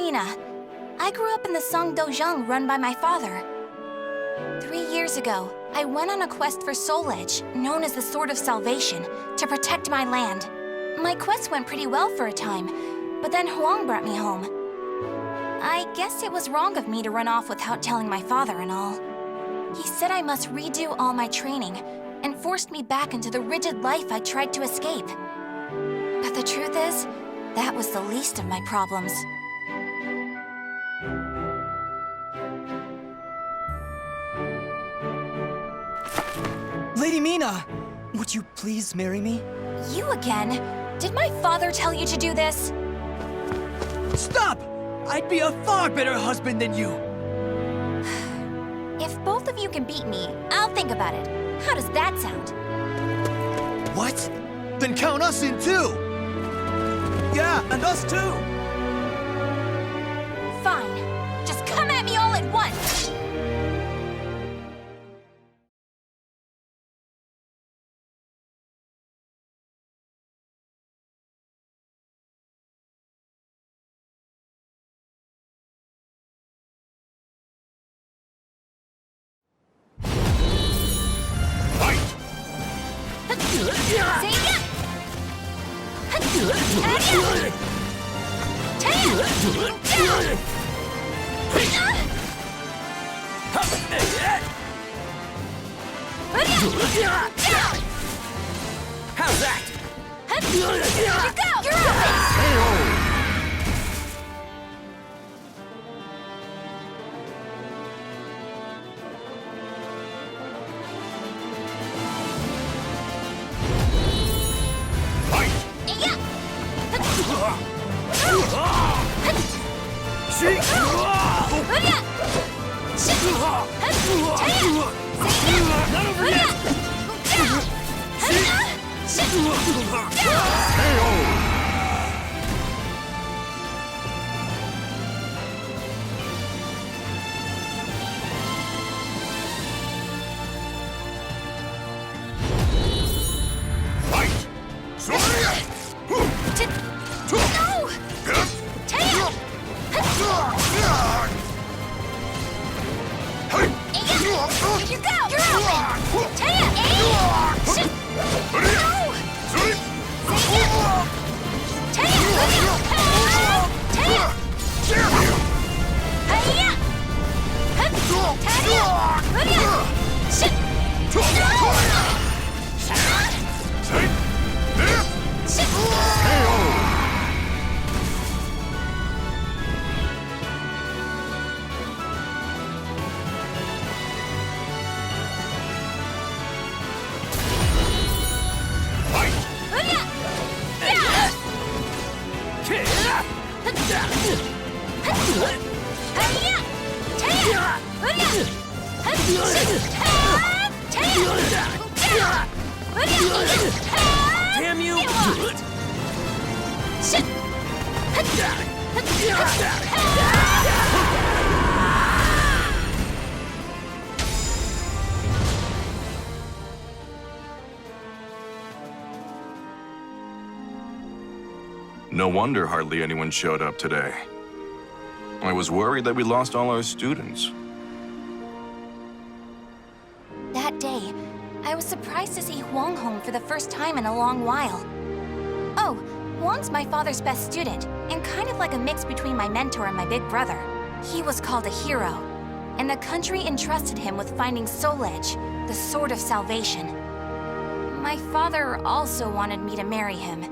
Mina. I grew up in the Song Dojang run by my father. 3 years ago, I went on a quest for Soul Edge, known as the Sword of Salvation, to protect my land. My quest went pretty well for a time, but then Huang brought me home. I guess it was wrong of me to run off without telling my father and all. He said I must redo all my training, and forced me back into the rigid life I tried to escape. But the truth is, that was the least of my problems. Lady Mina, would you please marry me? You again? Did my father tell you to do this? Stop! I'd be a far better husband than you. If both of you can beat me, I'll think about it. How does that sound? What? Then count us in too! Yeah, and us too! Fine. Just come at me all at once! How's that? You go! You're open! You go! You're open! Taya, aim! Shit! No! Taya! Taya! Hiya! Taya! Shit! Damn you! Shit! No wonder hardly anyone showed up today. I was worried that we lost all our students. That day, I was surprised to see Huang home for the first time in a long while. Oh, Huang's my father's best student, and kind of like a mix between my mentor and my big brother. He was called a hero, and the country entrusted him with finding Soul Edge, the Sword of Salvation. My father also wanted me to marry him.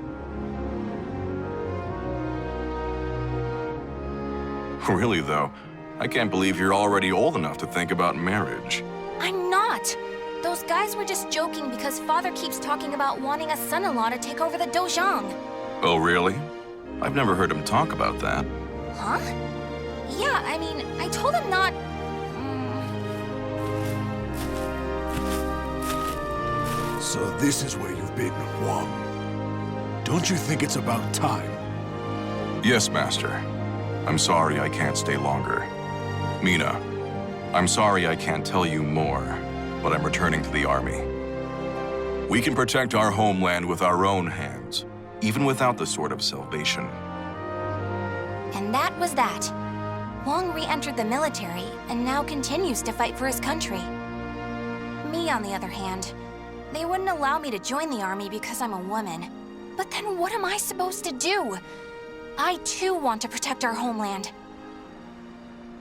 Really, though, I can't believe you're already old enough to think about marriage. I'm not! Those guys were just joking because father keeps talking about wanting a son-in-law to take over the Dojang. Oh, really? I've never heard him talk about that. Huh? Yeah, I mean, I told him not... So this is where you've been, Huang. Don't you think it's about time? Yes, Master. I'm sorry I can't stay longer. Mina, I'm sorry I can't tell you more, but I'm returning to the army. We can protect our homeland with our own hands, even without the Sword of Salvation. And that was that. Wong re-entered the military and now continues to fight for his country. Me, on the other hand, they wouldn't allow me to join the army because I'm a woman. But then what am I supposed to do? I too want to protect our homeland.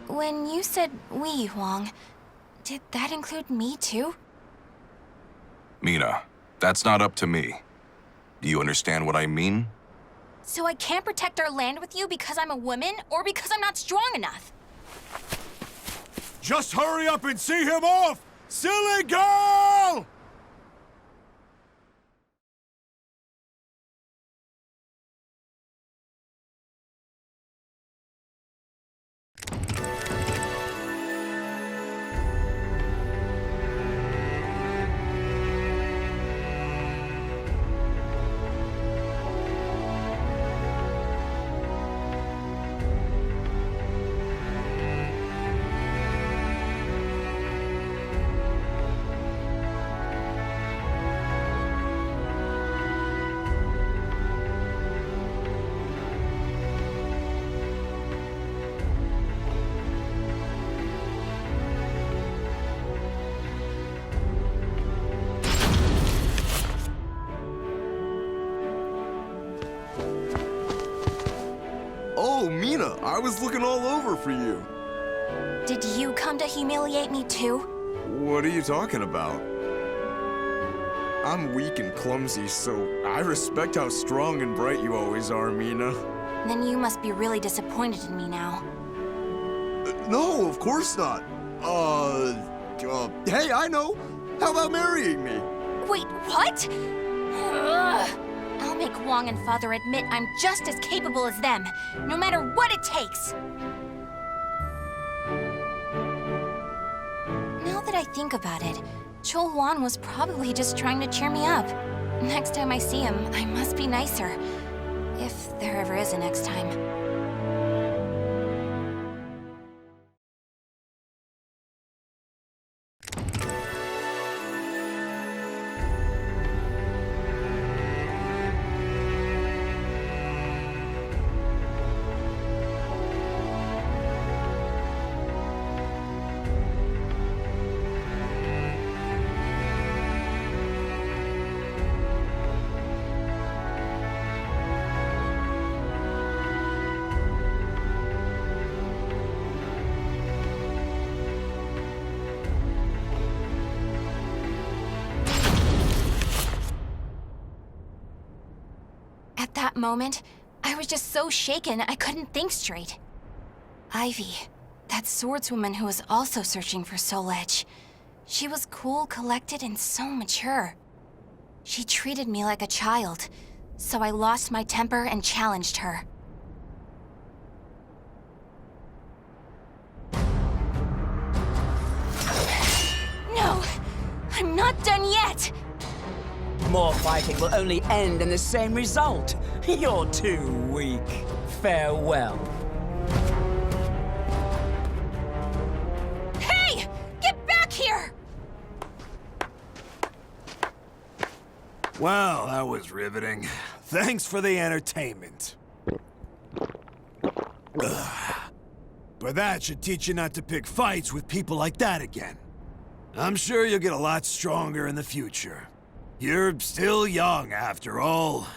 When you said we, Wong, did that include me too? Mina, that's not up to me. Do you understand what I mean? So I can't protect our land with you because I'm a woman or because I'm not strong enough? Just hurry up and see him off! Silly girl! Oh, Mina, I was looking all over for you. Did you come to humiliate me too? What are you talking about? I'm weak and clumsy, so I respect how strong and bright you always are, Mina. Then you must be really disappointed in me now. No, of course not. Hey, I know. How about marrying me? Wait, what? Ugh. I'll make Wong and Father admit I'm just as capable as them, no matter what it takes. Now that I think about it, Chol Wan was probably just trying to cheer me up. Next time I see him, I must be nicer. If there ever is a next time. At that moment, I was just so shaken I couldn't think straight. Ivy, that swordswoman who was also searching for Soul Edge. She was cool, collected, and so mature. She treated me like a child, so I lost my temper and challenged her. No! I'm not done yet! More fighting will only end in the same result. You're too weak. Farewell. Hey! Get back here! Well, that was riveting. Thanks for the entertainment. Ugh. But that should teach you not to pick fights with people like that again. I'm sure you'll get a lot stronger in the future. You're still young, after all.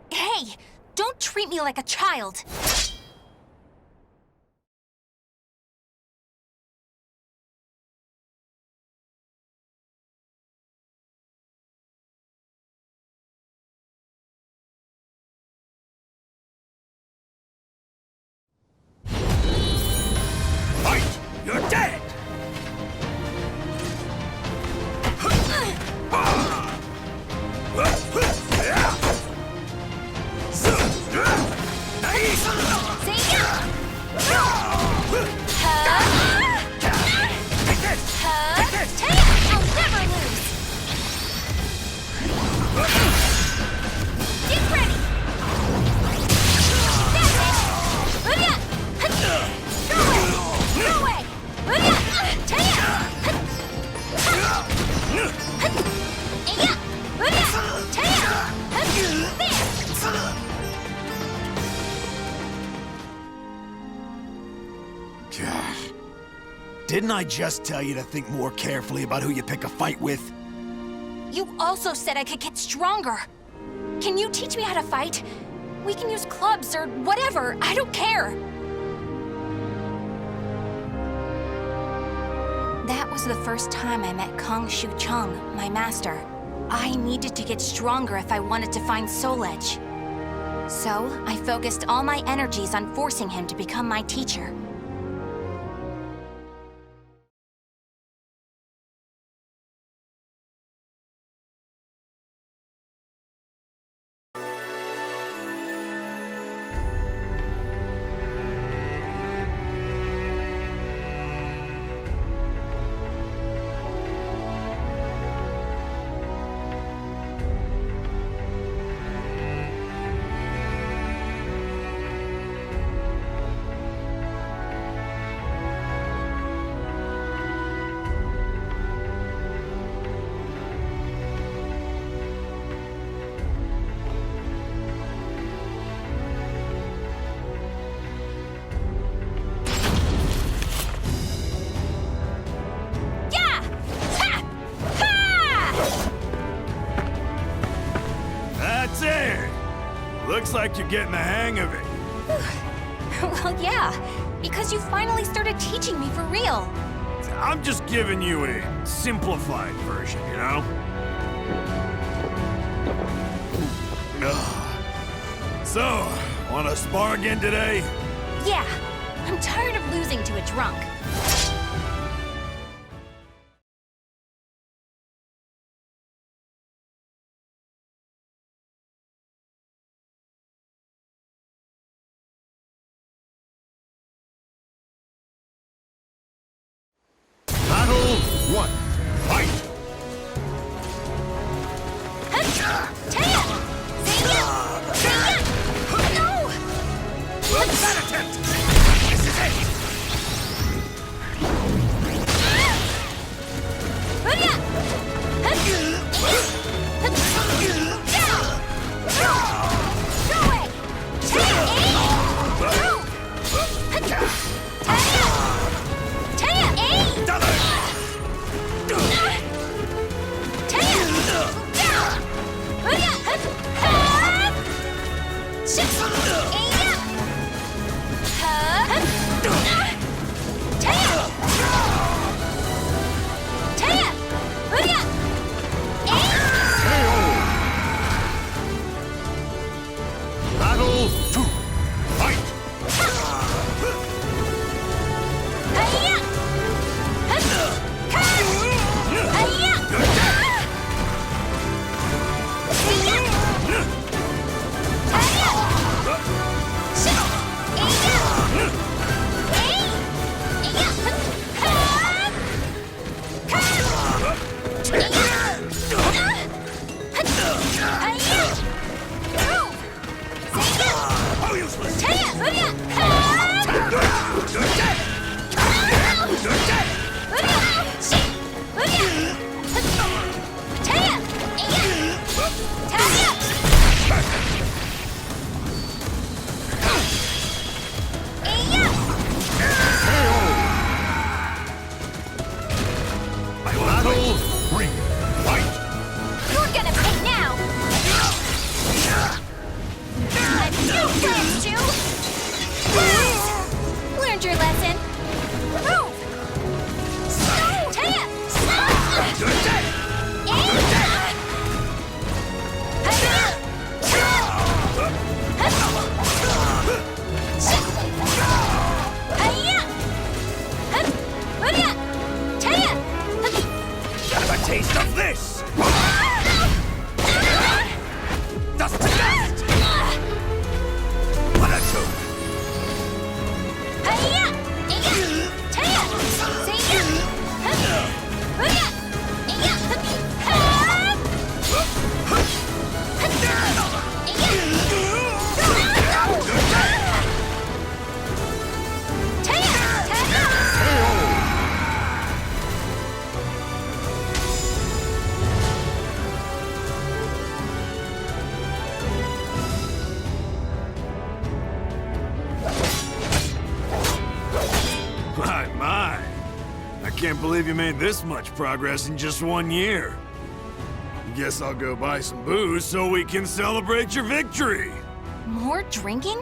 Hey! Don't treat me like a child! Fight! You're dead! Nice! Didn't I just tell you to think more carefully about who you pick a fight with? You also said I could get stronger. Can you teach me how to fight? We can use clubs or whatever. I don't care. That was the first time I met Kong Shu Chung, my master. I needed to get stronger if I wanted to find Soul Edge. So, I focused all my energies on forcing him to become my teacher. That's it! Looks like you're getting the hang of it. Well, yeah, because you finally started teaching me for real. I'm just giving you a simplified version, you know? So, wanna spar again today? Yeah, I'm tired of losing to a drunk. Battle 1. Fight! Taya! Zaya! Zaya! No! What's that attempt? This is it! Hurya! Go away! Taya! Taya! Taya! Hurya! believe you made this much progress in just 1 year. Guess I'll go buy some booze so we can celebrate your victory. More drinking?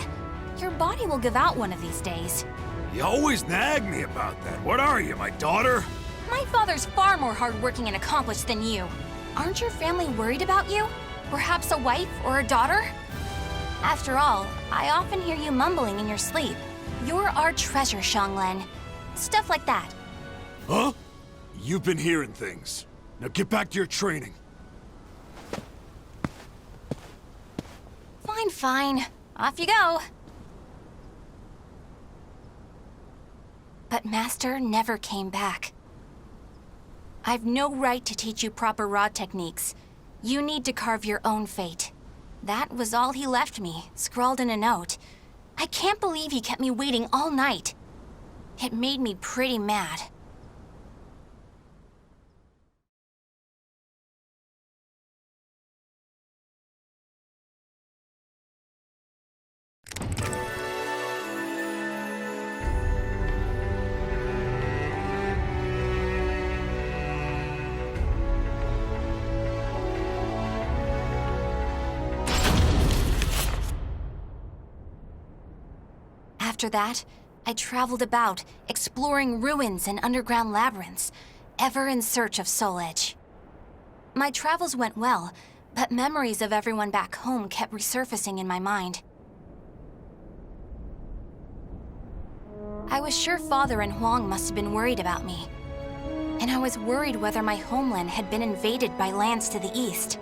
Your body will give out one of these days. You always nag me about that. What are you, my daughter? My father's far more hardworking and accomplished than you. Aren't your family worried about you? Perhaps a wife or a daughter? After all, I often hear you mumbling in your sleep. You're our treasure, Xianglen. Stuff like that. Huh? You've been hearing things. Now get back to your training. Fine, fine. Off you go. But Master never came back. I've no right to teach you proper rod techniques. You need to carve your own fate. That was all he left me, scrawled in a note. I can't believe he kept me waiting all night. It made me pretty mad. After that, I traveled about, exploring ruins and underground labyrinths, ever in search of Soul Edge. My travels went well, but memories of everyone back home kept resurfacing in my mind. I was sure Father and Huang must have been worried about me. And I was worried whether my homeland had been invaded by lands to the east.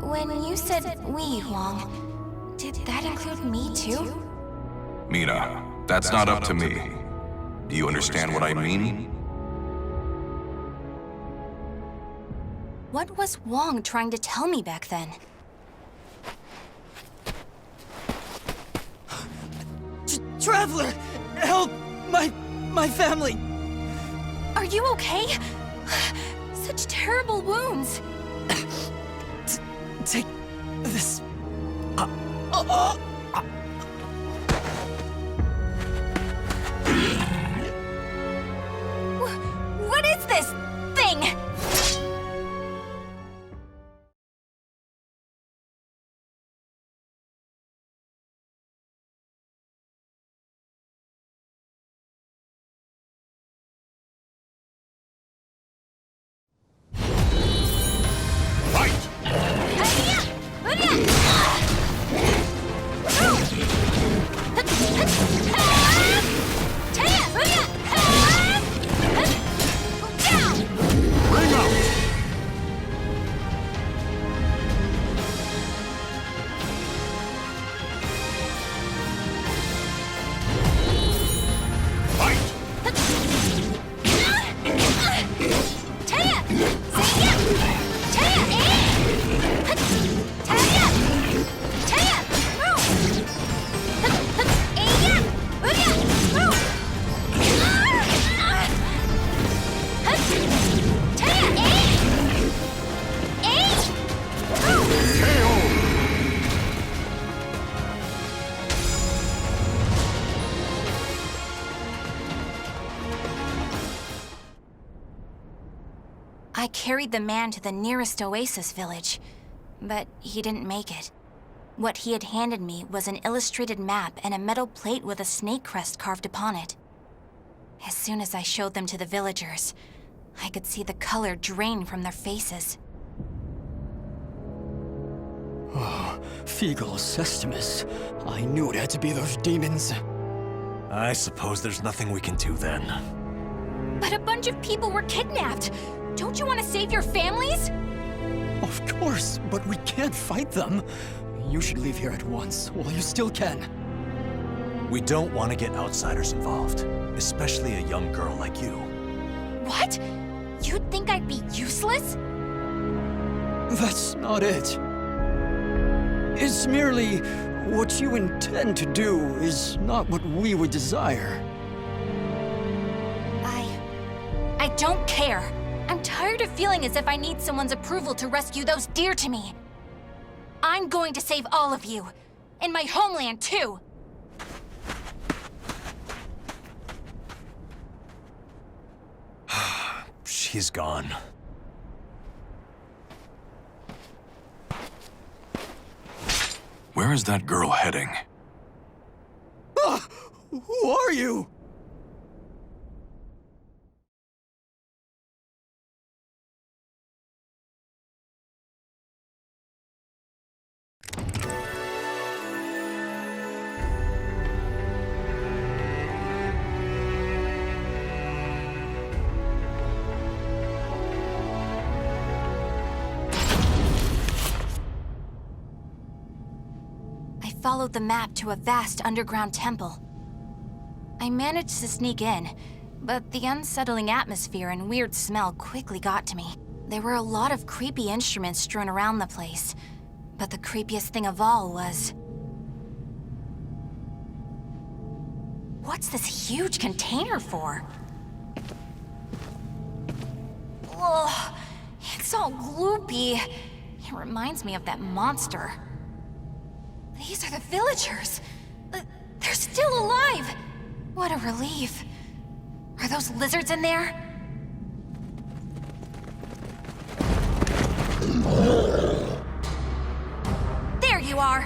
When you said we, Huang, did that include me too? Mina, that's not up to me. Do you understand what I mean? What was Huang trying to tell me back then? Traveler! Help! My family! Are you okay? Such terrible wounds. Take this. What is this thing? I carried the man to the nearest oasis village, but he didn't make it. What he had handed me was an illustrated map and a metal plate with a snake crest carved upon it. As soon as I showed them to the villagers, I could see the color drain from their faces. Oh, Feegle Sestimus. I knew it had to be those demons. I suppose there's nothing we can do then. But a bunch of people were kidnapped! Don't you want to save your families? Of course, but we can't fight them. You should leave here at once, while you still can. We don't want to get outsiders involved, especially a young girl like you. What? You'd think I'd be useless? That's not it. It's merely what you intend to do is not what we would desire. I don't care. I'm tired of feeling as if I need someone's approval to rescue those dear to me. I'm going to save all of you. And my homeland, too. he's gone. Where is that girl heading? Ah! Who are you? I followed the map to a vast underground temple. I managed to sneak in, but the unsettling atmosphere and weird smell quickly got to me. There were a lot of creepy instruments strewn around the place, but the creepiest thing of all was... What's this huge container for? Ugh, it's all gloopy. It reminds me of that monster. These are the villagers. They're still alive. What a relief. Are those lizards in there? There you are.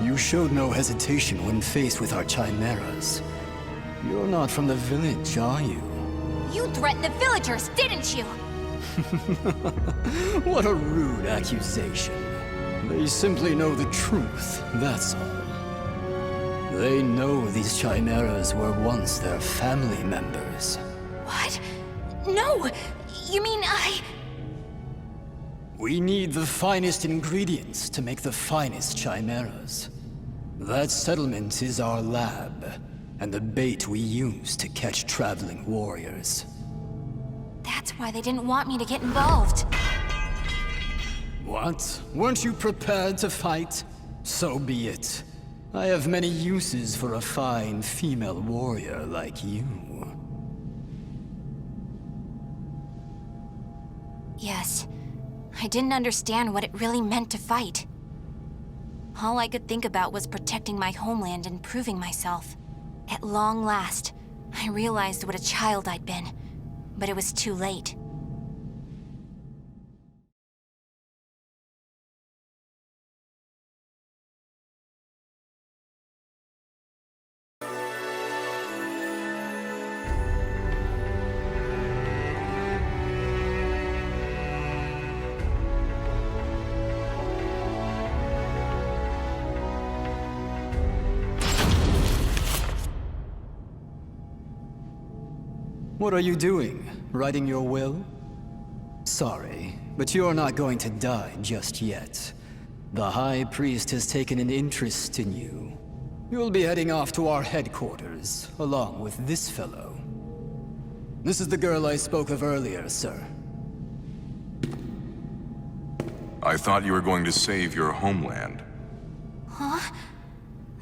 You showed no hesitation when faced with our chimeras. You're not from the village, are you? You threatened the villagers, didn't you? What a rude accusation. They simply know the truth, that's all. They know these chimeras were once their family members. What? No! You mean We need the finest ingredients to make the finest chimeras. That settlement is our lab, and the bait we use to catch traveling warriors. That's why they didn't want me to get involved. What? Weren't you prepared to fight? So be it. I have many uses for a fine female warrior like you. Yes. I didn't understand what it really meant to fight. All I could think about was protecting my homeland and proving myself. At long last, I realized what a child I'd been, but it was too late. What are you doing? Writing your will? Sorry, But you're not going to die just yet. The High Priest has taken an interest in you. You'll be heading off to our headquarters, along with this fellow. This is the girl I spoke of earlier, sir. I thought you were going to save your homeland. Huh?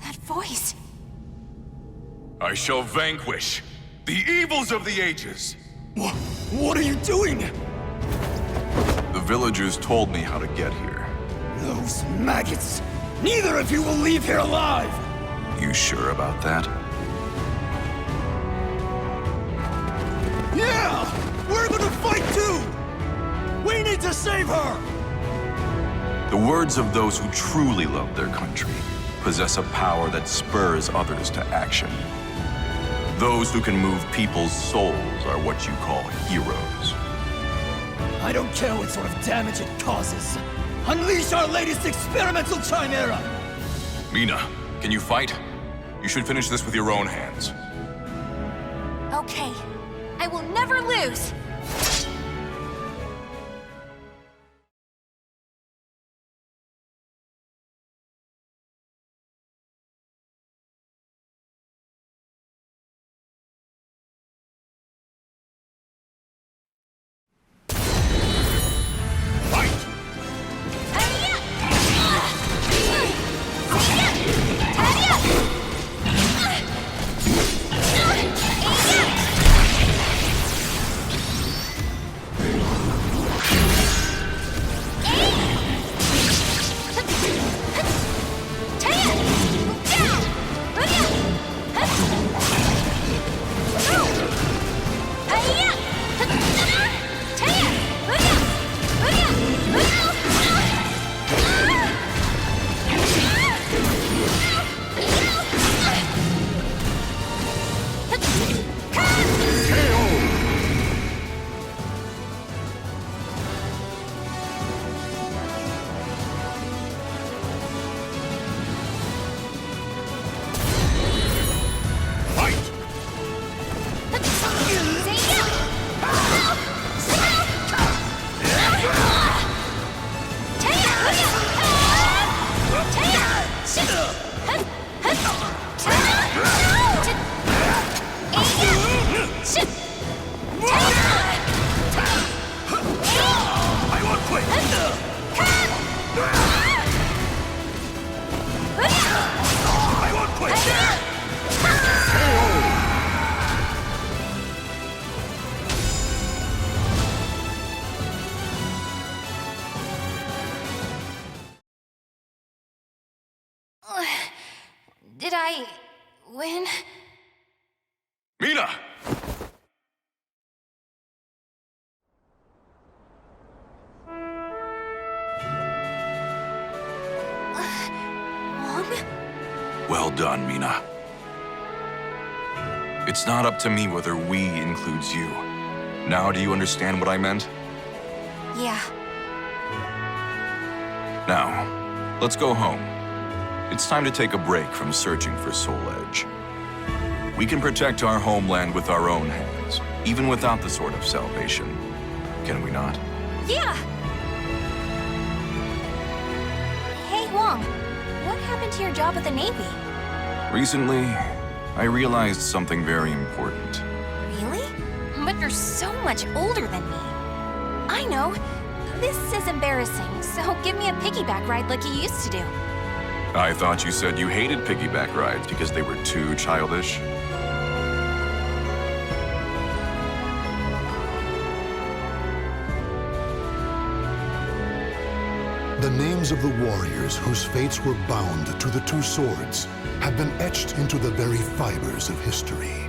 That voice. I shall vanquish the evils of the ages. What are you doing? The villagers told me how to get here. Those maggots! Neither of you will leave here alive! You sure about that? Yeah! We're gonna fight too! We need to save her! The words of those who truly love their country possess a power that spurs others to action. Those who can move people's souls are what you call heroes. I don't care what sort of damage it causes. Unleash our latest experimental chimera! Mina, can you fight? You should finish this with your own hands. Okay. I will never lose! Did I win? Mina! Mom? Well done, Mina. It's not up to me whether we includes you. Now do you understand what I meant? Yeah. Now, let's go home. It's time to take a break from searching for Soul Edge. We can protect our homeland with our own hands, even without the Sword of Salvation. Can we not? Yeah! Hey, Wong. What happened to your job at the Navy? Recently, I realized something very important. Really? But you're so much older than me. I know. This is embarrassing, so give me a piggyback ride like you used to do. I thought you said you hated piggyback rides because they were too childish. The names of the warriors whose fates were bound to the two swords have been etched into the very fibers of history.